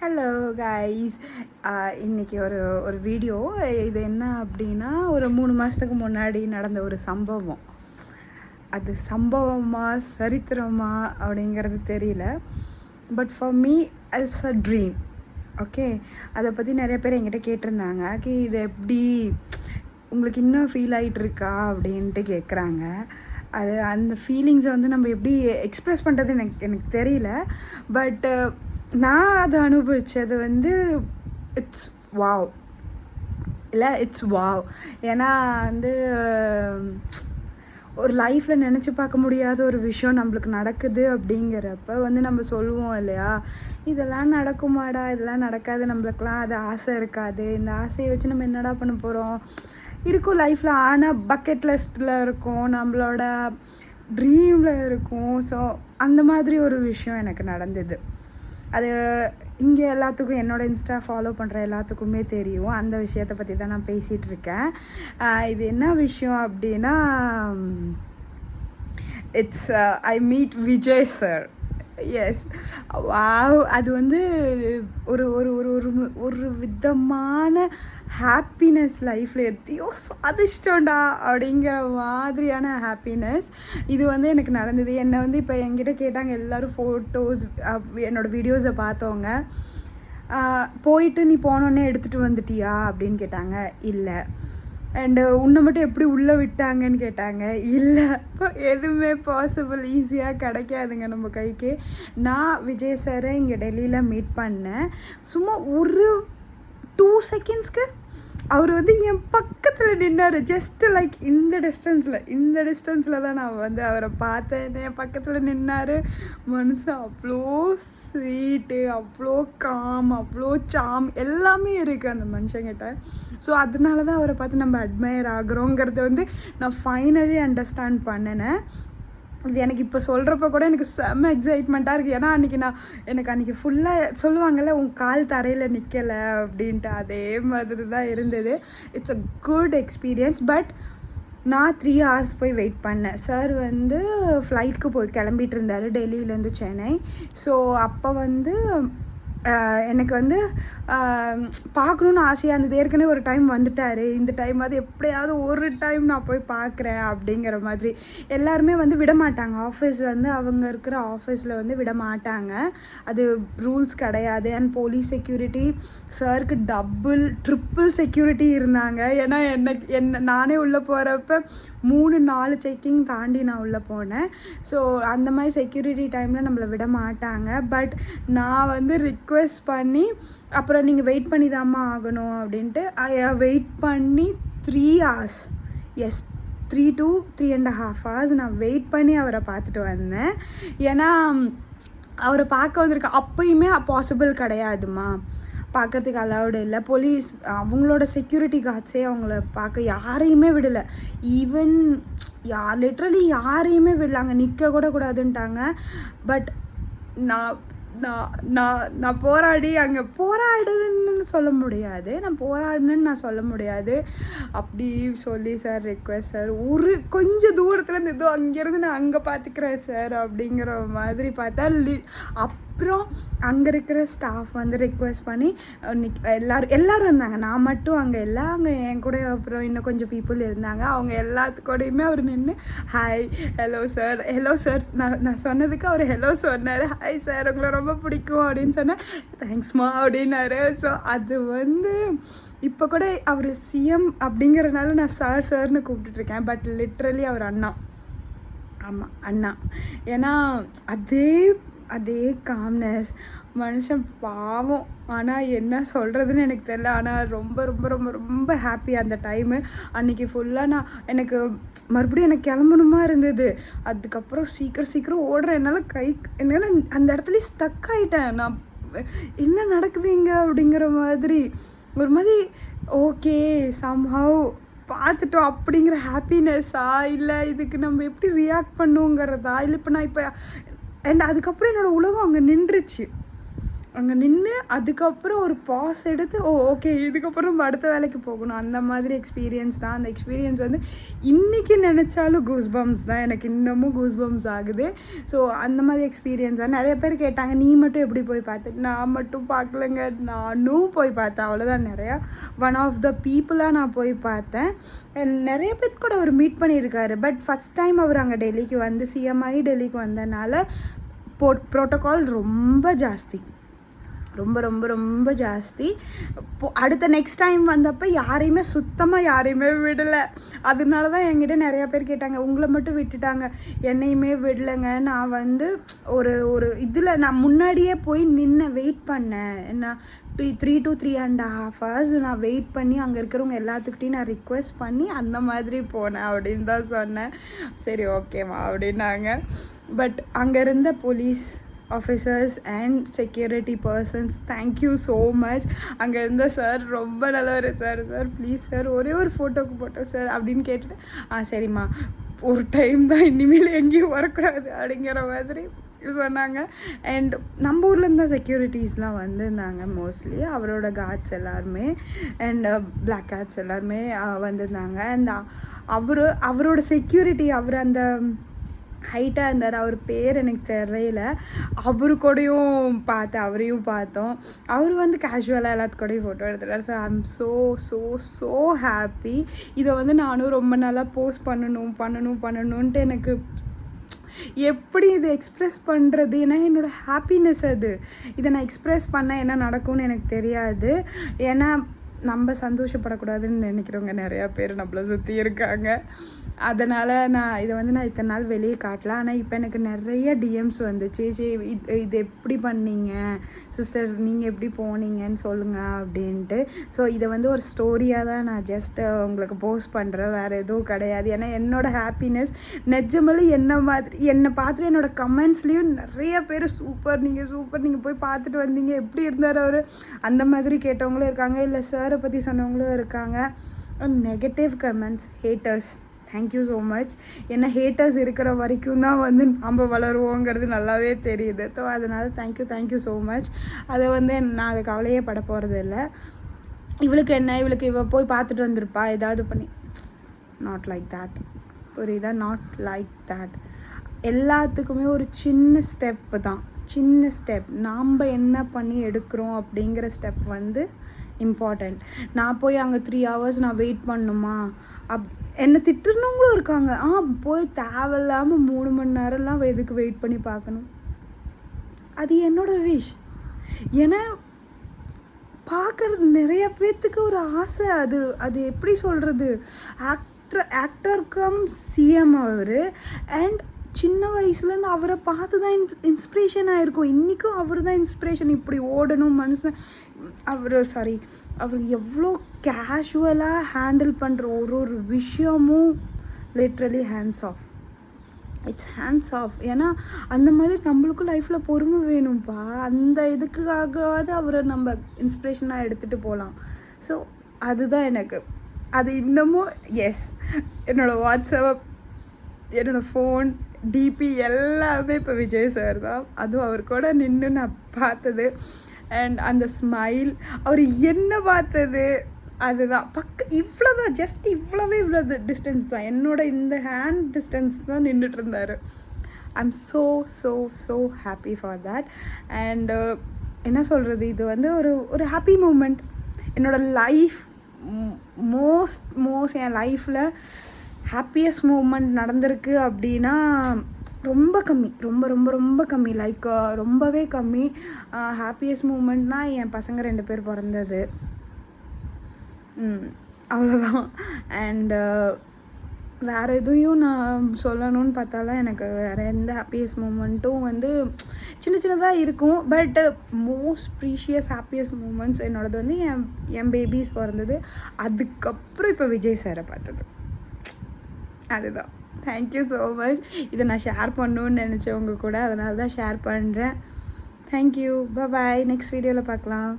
Hello guys. இன்றைக்கி ஒரு ஒரு வீடியோ. இது என்ன அப்படின்னா, ஒரு 3 மாதத்துக்கு முன்னாடி நடந்த ஒரு சம்பவம். அது சம்பவமா சரித்திரமா அப்படிங்கிறது தெரியல. But for me it's a dream. Okay, அதை பற்றி நிறைய பேர் என்கிட்ட கேட்டிருந்தாங்க. இது எப்படி உங்களுக்கு இன்னும் ஃபீல் ஆகிட்டுருக்கா அப்படின்ட்டு கேட்குறாங்க. அது அந்த ஃபீலிங்ஸை வந்து நம்ம எப்படி எக்ஸ்ப்ரெஸ் பண்ணுறது எனக்கு தெரியல. பட் நான் அதை அனுபவித்தது வந்து இட்ஸ் வாவ். It's wow. ஏன்னா வந்து ஒரு லைஃப்பில் நினச்சி பார்க்க முடியாத ஒரு விஷயம் நம்மளுக்கு நடக்குது அப்படிங்கிறப்ப வந்து நம்ம சொல்லுவோம் இல்லையா, இதெல்லாம் நடக்குமாடா, இதெல்லாம் நடக்காது, நம்மளுக்கெலாம் அது ஆசை இருக்காது, இந்த ஆசையை வச்சு நம்ம என்னடா பண்ண போகிறோம் இருக்கும் லைஃப்பில். ஆனால் பக்கெட் லிஸ்ட்டில் இருக்கும், நம்மளோட ட்ரீமில் இருக்கும். ஸோ அந்த மாதிரி ஒரு விஷயம் எனக்கு நடந்தது. அது இங்கே எல்லாத்துக்கும், என்னோடய இன்ஸ்டா ஃபாலோ பண்ணுற எல்லாத்துக்குமே தெரியும். அந்த விஷயத்தை பற்றி தான் நான் பேசிகிட்ருக்கேன். இது என்ன விஷயம் அப்படின்னா, it's I meet Vijay sir. Yes, wow. அது வந்து ஒரு ஒரு ஒரு ஒரு ஒரு விதமான ஹாப்பினஸ். லைஃப்பில் எதையோ சாதிச்சிட்டோண்டா அப்படிங்கிற மாதிரியான ஹாப்பினஸ் இது வந்து எனக்கு நடந்தது. என்னை வந்து இப்போ என்கிட்ட கேட்டாங்க எல்லோரும் ஃபோட்டோஸ், என்னோடய வீடியோஸை பார்த்தவங்க. போயிட்டு நீ போனோன்னே எடுத்துகிட்டு வந்துட்டியா அப்படின்னு கேட்டாங்க. இல்லை. அண்டு உன்னை மட்டும் எப்படி உள்ளே விட்டாங்கன்னு கேட்டாங்க. இல்லை, இப்போ எதுவுமே பாசிபிள் ஈஸியாக கிடைக்காதுங்க நம்ம கைக்கு. நான் விஜய் சாரை இங்கே டெல்லியில் மீட் பண்ணேன். சும்மா ஒரு 2 செகண்ட்ஸ்க்கு அவர் வந்து என் பக்கத்தில் நின்னார். ஜஸ்ட்டு லைக் இந்த டிஸ்டன்ஸில் தான் நான் வந்து அவரை பார்த்தேன். என் பக்கத்தில் நின்னார். மனுஷன் அவ்வளோ ஸ்வீட்டு, அவ்வளோ காம், அவ்வளோ சாம், எல்லாமே இருக்குது அந்த மனுஷங்கிட்ட. ஸோ அதனால தான் அவரை பார்த்து நம்ம அட்மையர் ஆகுறோங்கிறத வந்து நான் ஃபைனலி அண்டர்ஸ்டாண்ட் பண்ணினேன். இது எனக்கு இப்போ சொல்கிறப்ப கூட எனக்கு செம்ம எக்ஸைட்மெண்ட்டாக இருக்குது. ஏன்னா எனக்கு அன்றைக்கி ஃபுல்லாக சொல்லுவாங்கள்ல, உன் கால் தரையில் நிற்கலை அப்படின்ட்டு, அதே மாதிரி தான் இருந்தது. It's a good experience. But நான் 3 hours போய் வெயிட் பண்ணேன். சார் வந்து ஃப்ளைட்க்கு போய் கிளம்பிட்டு இருந்தார் டெல்லியிலேருந்து சென்னை. ஸோ அப்போ வந்து எனக்கு வந்து பார்க்கணுன்னு ஆசையாக இருந்தது. ஏற்கனவே ஒரு டைம் வந்துட்டார், இந்த டைம் அது எப்படியாவது ஒரு டைம் நான் போய் பார்க்குறேன் அப்படிங்கிற மாதிரி. எல்லாருமே வந்து விட மாட்டாங்க. ஆஃபீஸ் வந்து அவங்க இருக்கிற ஆஃபீஸில் வந்து விட மாட்டாங்க, அது ரூல்ஸ் கிடையாது. அண்ட் போலீஸ் செக்யூரிட்டி சாருக்கு ட்ரிப்பிள் செக்யூரிட்டி இருந்தாங்க. ஏன்னா நானே உள்ளே போகிறப்ப 3-4 செக்கிங் தாண்டி நான் உள்ளே போனேன். ஸோ அந்த மாதிரி செக்யூரிட்டி டைமில் நம்மளை விட மாட்டாங்க. பட் நான் வந்து ரிக்வெஸ்ட் பண்ணி, அப்புறம் நீங்கள் வெயிட் பண்ணி தாம்மா ஆகணும் அப்படின்ட்டு வெயிட் பண்ணி 3 hours, எஸ் 3 to 3.5 hours நான் வெயிட் பண்ணி அவரை பார்த்துட்டு வந்தேன். ஏன்னா அவரை பார்க்க வந்திருக்கேன். அப்போயுமே பாசிபிள் கிடையாதுமா, பார்க்கறதுக்கு அலவுடு இல்லை. போலீஸ் அவங்களோட செக்யூரிட்டி கார்ட்ஸே அவங்கள பார்க்க யாரையுமே விடலை. ஈவன் லிட்ரலி யாரையுமே விடலாங்க, நிற்க கூட கூடாதுன்ட்டாங்க. பட் நான் போராடி அங்கே போராடுன்னு சொல்ல முடியாது, நான் சொல்ல முடியாது. அப்படி சொல்லி சார் ரிக்வெஸ்ட் சார், ஒரு கொஞ்சம் தூரத்துலேருந்து ஏதோ அங்கேருந்து நான் அங்கே பார்த்துக்கிறேன் சார் அப்படிங்கிற மாதிரி பார்த்தா. அப்புறம் அங்கே இருக்கிற ஸ்டாஃப் வந்து ரிக்வெஸ்ட் பண்ணி எல்லோரும் இருந்தாங்க. நான் மட்டும் அங்கே இல்லை, அங்கே என் கூட அப்புறம் இன்னும் கொஞ்சம் பீப்புள் இருந்தாங்க. அவங்க எல்லாத்துக்கூடையுமே அவர் நின்று ஹாய் ஹலோ சார் நான் சொன்னதுக்கு அவர் ஹலோ சொன்னார். ஹாய் சார், உங்களை ரொம்ப பிடிக்கும் அப்படின்னு சொன்னேன். தேங்க்ஸ்மா அப்படின்னாரு. ஸோ அது வந்து இப்போ கூட அவர் சிஎம் அப்படிங்கிறதுனால நான் சார்னு கூப்பிட்டுட்ருக்கேன். பட் லிட்ரலி அவர் அண்ணா. ஆமாம், அண்ணா. ஏன்னா அதே காம்னஸ். மனுஷன் பாவம், ஆனால் என்ன சொல்கிறதுன்னு எனக்கு தெரியல. ஆனால் ரொம்ப ரொம்ப ரொம்ப ரொம்ப ஹாப்பி அந்த டைமு. அன்றைக்கி ஃபுல்லாக எனக்கு மறுபடியும் எனக்கு கிளம்பணுமா இருந்தது. அதுக்கப்புறம் சீக்கிரம் ஓடுறேன். என்னால் அந்த இடத்துலையே ஸ்டக் ஆகிட்டேன். நான் என்ன நடக்குது இங்கே அப்படிங்கிற மாதிரி ஒரு மாதிரி. ஓகே, சம்ஹவ் பார்த்துட்டோம் அப்படிங்கிற ஹாப்பினஸ்ஸா, இல்லை இதுக்கு நம்ம எப்படி ரியாக்ட் பண்ணுங்கிறதா, இல்லை இப்போ நான் அண்ட் அதுக்கப்புறம் என்னோடய உலகம் அங்கே நின்றுச்சு. அங்கே நின்று அதுக்கப்புறம் ஒரு பாஸ் எடுத்து ஓகே இதுக்கப்புறம் நம்ம அடுத்த வேலைக்கு போகணும், அந்த மாதிரி எக்ஸ்பீரியன்ஸ் தான். அந்த எக்ஸ்பீரியன்ஸ் வந்து இன்றைக்கி நினச்சாலும் கூஸ்பம்ஸ் தான், எனக்கு இன்னமும் கூஸ்பம்ஸ் ஆகுது. ஸோ அந்த மாதிரி எக்ஸ்பீரியன்ஸ் தான். நிறைய பேர் கேட்டாங்க நீ மட்டும் எப்படி போய் பார்த்து, நான் மட்டும் பார்க்கலங்க, நானும் போய் பார்த்தேன், அவ்வளோதான். நிறையா ஒன் ஆஃப் த பீப்புளாக நான் போய் பார்த்தேன். நிறைய பேர் கூட அவர் மீட் பண்ணியிருக்காரு. பட் ஃபஸ்ட் டைம் அவர் அங்கே டெல்லிக்கு வந்து சிஎம்ஐ டெல்லிக்கு வந்தனால ப்ரோட்டோகால் ரொம்ப ஜாஸ்தி, ரொம்ப ரொம்ப ரொம்ப ஜாஸ்தி. அடுத்த நெக்ஸ்ட் டைம் வந்தப்போ யாரையுமே விடலை. அதனால தான் என்கிட்ட நிறையா பேர் கேட்டாங்க உங்களை மட்டும் விட்டுட்டாங்க, என்னையுமே விடலைங்க. நான் வந்து ஒரு இதில் நான் முன்னாடியே போய் வெயிட் பண்ணேன். நான் 3 to 3.5 hours நான் வெயிட் பண்ணி அங்கே இருக்கிறவங்க எல்லாத்துக்கிட்டையும் நான் ரிக்வெஸ்ட் பண்ணி அந்த மாதிரி போனேன் அப்படின்னு தான் சொன்னேன். சரி ஓகேம்மா அப்படின்னாங்க. பட் அங்கே இருந்த police officers and security persons thank you so much. அங்கே இருந்த சார் ரொம்ப நல்லவர். சார் ப்ளீஸ் சார் ஒரே ஒரு ஃபோட்டோக்கு போட்டோம் சார் அப்படின்னு கேட்டுட்டு சரிம்மா ஒரு டைம் தான், இனிமேல் எங்கேயும் வரக்கூடாது அப்படிங்கிற மாதிரி சொன்னாங்க. அண்ட் நம்ம ஊர்லேருந்து தான் செக்யூரிட்டிஸ்லாம் வந்திருந்தாங்க மோஸ்ட்லி, அவரோட கார்ட்ஸ் எல்லாருமே அண்ட் பிளாக் கார்ட்ஸ் எல்லாருமே வந்திருந்தாங்க. அண்ட் அவரோட செக்யூரிட்டி, அவர் அந்த ஹைட்டாக இருந்தார், அவர் பேர் எனக்கு தெரியல, அவரு கூடயும் அவரையும் பார்த்தோம். அவர் வந்து கேஷுவலாக எல்லாத்துக்கூடையும் ஃபோட்டோ எடுத்துட்டார். So I'm so happy. இதை வந்து நானும் ரொம்ப நாளாக போஸ்ட் பண்ணணுன்ட்டு எனக்கு எப்படி இது எக்ஸ்ப்ரெஸ் பண்ணுறது, ஏன்னா என்னோடய ஹாப்பினஸ் அது. இதை நான் எக்ஸ்ப்ரெஸ் பண்ண என்ன நடக்கும்னு எனக்கு தெரியாது. ஏன்னா நம்ம சந்தோஷப்படக்கூடாதுன்னு நினைக்கிறவங்க நிறையா பேர் நம்மளை சுற்றி இருக்காங்க. அதனால் நான் இதை வந்து நான் இத்தனை நாள் வெளியே காட்டலாம். ஆனால் இப்போ எனக்கு நிறைய டிஎம்ஸ் வந்துச்சு, இது எப்படி பண்ணீங்க சிஸ்டர், நீங்கள் எப்படி போனீங்கன்னு சொல்லுங்கள் அப்படின்ட்டு. ஸோ இதை வந்து ஒரு ஸ்டோரியாக தான் நான் ஜஸ்ட்டு உங்களுக்கு போஸ்ட் பண்ணுறேன், வேறு எதுவும் கிடையாது. ஏன்னா என்னோடய ஹாப்பினஸ் நிஜமாலே என்னை பார்த்துட்டு என்னோடய கமெண்ட்ஸ்லேயும் நிறைய பேர் சூப்பர் நீங்கள் போய் பார்த்துட்டு வந்தீங்க, எப்படி இருந்தார் அவர், அந்த மாதிரி கேட்டவங்களும் இருக்காங்க. இல்லை சாரை பற்றி சொன்னவங்களும் இருக்காங்க. Negative comments, haters, thank you so much. ஏன்னா ஹேட்டர்ஸ் இருக்கிற வரைக்கும் தான் வந்து நம்ம வளருவோங்கிறது நல்லாவே தெரியுது. ஸோ அதனால் தேங்க்யூ ஸோ மச். அதை வந்து நான் அதை கவலையே பட போகிறது இல்லை. இவளுக்கு இவ போய் பார்த்துட்டு வந்திருப்பா ஏதாவது பண்ணி, நாட் லைக் தேட், புரியுதா? Not like that. எல்லாத்துக்குமே ஒரு சின்ன ஸ்டெப் நாம் என்ன பண்ணி எடுக்கிறோம் அப்படிங்கிற ஸ்டெப் வந்து இம்பார்ட்டண்ட். நான் போய் அங்கே 3 hours நான் வெயிட் பண்ணணுமா, என்னை திட்டுறவங்களும் இருக்காங்க. போய் தேவையில்லாமல் 3 மணி நேரம்லாம் எதுக்கு வெயிட் பண்ணி பார்க்கணும், அது என்னோடய விஷ். ஏன்னா பார்க்குறது நிறைய பேர்த்துக்கு ஒரு ஆசை, அது எப்படி சொல்கிறது, ஆக்டர் கம் சிஎம் அவர். அண்ட் சின்ன வயசுலேருந்து அவரை பார்த்து தான் இன்ஸ்பிரேஷன் ஆகிருக்கும். இன்றைக்கும் அவர் தான் இன்ஸ்பிரேஷன், இப்படி ஓடணும் மனுஷன். அவர் எவ்வளோ கேஷுவலாக ஹேண்டில் பண்ணுற ஒரு விஷயமும் லிட்ரலி ஹேண்ட்ஸ் ஆஃப். ஏன்னா அந்த மாதிரி நம்மளுக்கும் லைஃப்பில் பொறுமை வேணும்ப்பா. அந்த இதுக்காகவாவது அவரை நம்ம இன்ஸ்பிரேஷனாக எடுத்துகிட்டு போகலாம். ஸோ அதுதான் எனக்கு அது இன்னமும். எஸ், என்னோடய வாட்ஸ்அப், என்னோடய ஃபோன், டிபி எல்லாமே இப்போ விஜய் சார் தான். அதுவும் அவர் கூட நின்று நான் பார்த்தது அண்ட் அந்த ஸ்மைல், அவர் என்ன பார்த்தது, அதுதான் இவ்வளோதான், ஜஸ்ட் இவ்வளோ டிஸ்டன்ஸ் தான், என்னோட இந்த ஹேண்ட் டிஸ்டன்ஸ் தான் நின்றுட்டு இருந்தார். I am so happy for that. And என்ன சொல்கிறது, இது வந்து ஒரு ஹாப்பி மூமெண்ட். என்னோடய லைஃப் மோஸ்ட் என் லைஃப்பில் ஹாப்பியஸ்ட் மூமெண்ட் நடந்திருக்கு அப்படின்னா ரொம்ப கம்மி, ரொம்ப கம்மி, லைக் ரொம்பவே கம்மி. ஹாப்பியஸ்ட் மூமெண்ட்னால் என் பசங்க 2 பேர் பிறந்தது, அவ்வளோதான். அண்டு வேறு எதையும் நான் சொல்லணும்னு பார்த்தாலாம் எனக்கு வேறு எந்த ஹாப்பியஸ்ட் மூமெண்ட்டும் வந்து சின்னதாக இருக்கும். But most precious happiest moments என்னோடது வந்து என் பேபிஸ் பிறந்தது, அதுக்கப்புறம் இப்போ விஜய் சாரை பார்த்தது, அதுதான். Thank you so much. இதை நான் ஷேர் பண்ணணுன்னு நினச்சவங்க கூட, அதனால தான் ஷேர் பண்ணுறேன். தேங்க்யூ, பாய். நெக்ஸ்ட் வீடியோவில் பார்க்கலாம்.